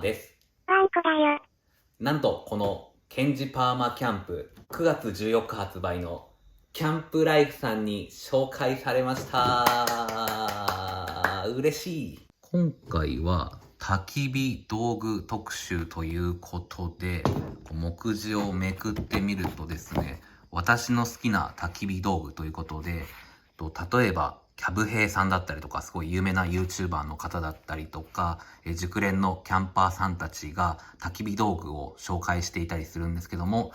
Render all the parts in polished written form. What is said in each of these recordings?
です。ワンコだよ。なんとこのケンジパーマキャンプ9月14日発売のキャンプライフさんに紹介されました。嬉しい。今回は焚き火道具特集ということで、目次をめくってみるとですね、私の好きな焚き火道具ということで、例えばキャブヘイさんだったりとか、すごい有名な YouTuber の方だったりとか、熟練のキャンパーさんたちが焚き火道具を紹介していたりするんですけども、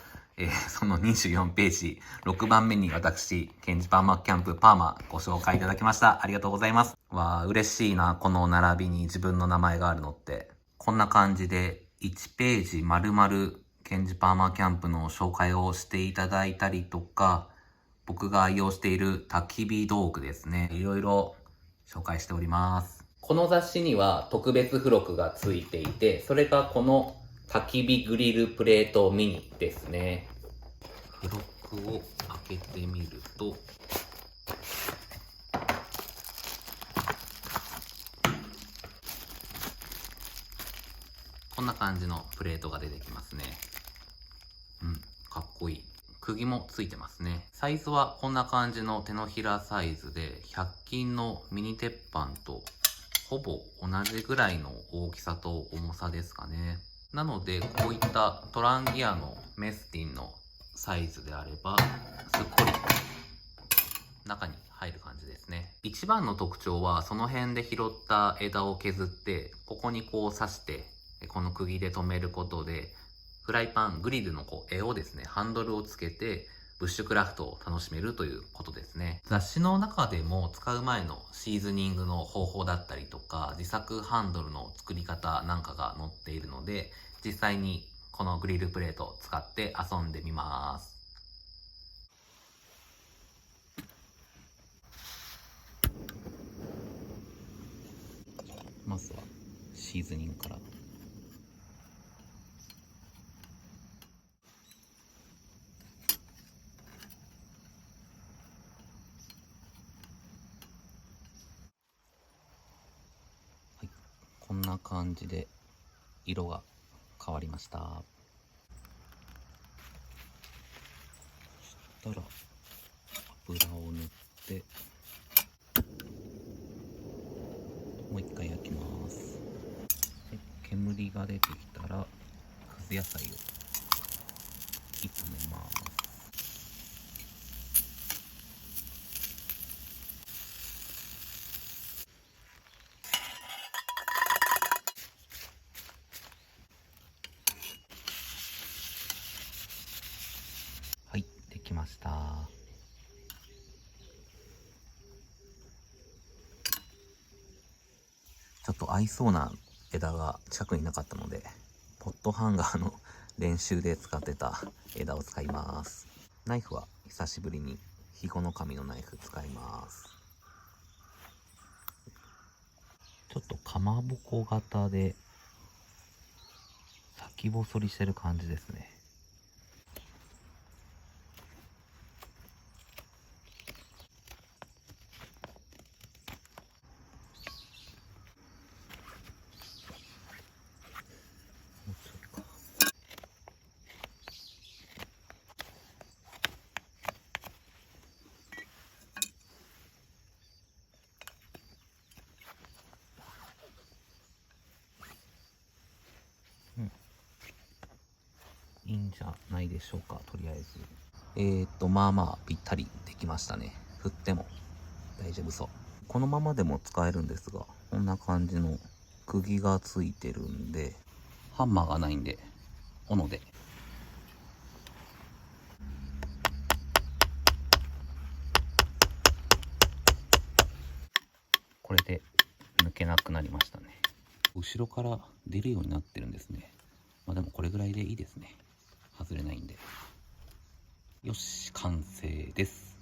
その24ページ6番目に私ケンジパーマキャンプパーマご紹介いただきました。ありがとうございます。わあ、嬉しいな、この並びに自分の名前があるのって。こんな感じで1ページ丸々ケンジパーマキャンプの紹介をしていただいたりとか、僕が愛用している焚き火道具ですね、いろいろ紹介しております。この雑誌には特別付録がついていて、それがこの焚き火グリルプレートミニですね。付録を開けてみると、こんな感じのプレートが出てきますね。かっこいい。釘もついてますね。サイズはこんな感じの手のひらサイズで、100均のミニ鉄板とほぼ同じぐらいの大きさと重さですかね。なのでこういったトランギアのメスティンのサイズであればすっぽり中に入る感じですね。一番の特徴はその辺で拾った枝を削ってここにこう刺してこの釘で留めることで、フライパングリルの柄をですね、ハンドルをつけてブッシュクラフトを楽しめるということですね。雑誌の中でも使う前のシーズニングの方法だったりとか、自作ハンドルの作り方なんかが載っているので、実際にこのグリルプレートを使って遊んでみます。まずはシーズニングから。こんな感じで色が変わりました。そしたら油を塗ってもう一回焼きます。で、煙が出てきたらくず野菜を炒めます。はい、できました。ちょっと合いそうな枝が近くになかったので、ポットハンガーの練習で使ってた枝を使います。ナイフは久しぶりにひごの紙のナイフ使います。ちょっとかまぼこ型で先細りしてる感じですね。もうちょいか。いいんじゃないでしょうか。とりあえずまあまあぴったりできましたね。振っても大丈夫そう。このままでも使えるんですが、こんな感じの釘がついてるんで、ハンマーがないんで斧で。これで抜けなくなりましたね。後ろから出るようになってるんですね。まあでもこれぐらいでいいですね。外れないんで。よし、完成です。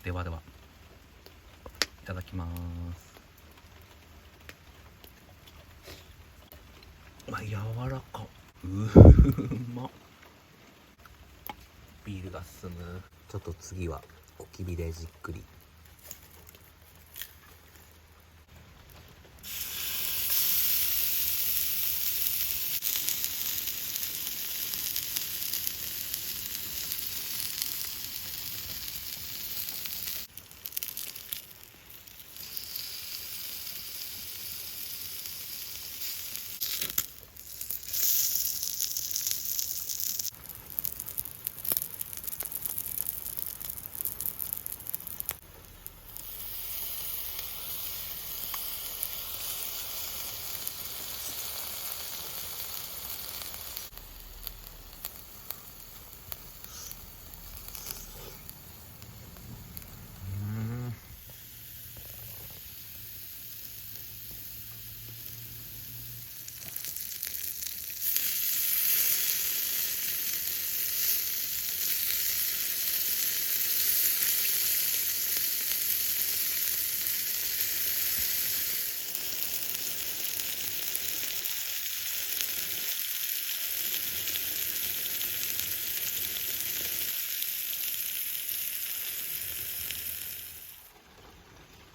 ではでは、いただきます。柔らか。まっ。ビールが進む。ちょっと次は小き火でじっくり。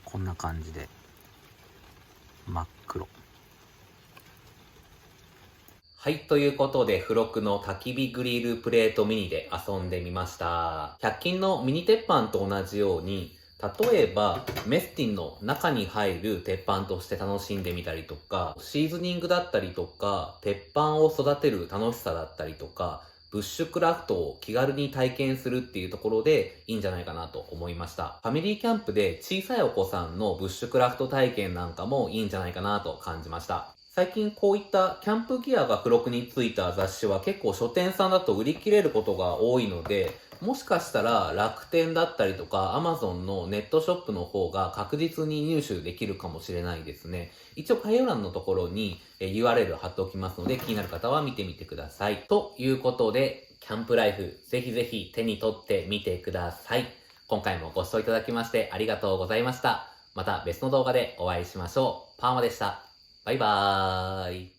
こんな感じで真っ黒。はい、ということで、付録の焚き火グリルプレートミニで遊んでみました。100均のミニ鉄板と同じように、例えばメスティンの中に入る鉄板として楽しんでみたりとか、シーズニングだったりとか、鉄板を育てる楽しさだったりとか、ブッシュクラフトを気軽に体験するっていうところでいいんじゃないかなと思いました。ファミリーキャンプで小さいお子さんのブッシュクラフト体験なんかもいいんじゃないかなと感じました。最近こういったキャンプギアが付録についた雑誌は結構書店さんだと売り切れることが多いので、もしかしたら楽天だったりとか Amazon のネットショップの方が確実に入手できるかもしれないですね。一応概要欄のところに URL 貼っておきますので、気になる方は見てみてください。ということで、キャンプライフぜひぜひ手に取ってみてください。今回もご視聴いただきましてありがとうございました。また別の動画でお会いしましょう。パーマでした。バイバーイ。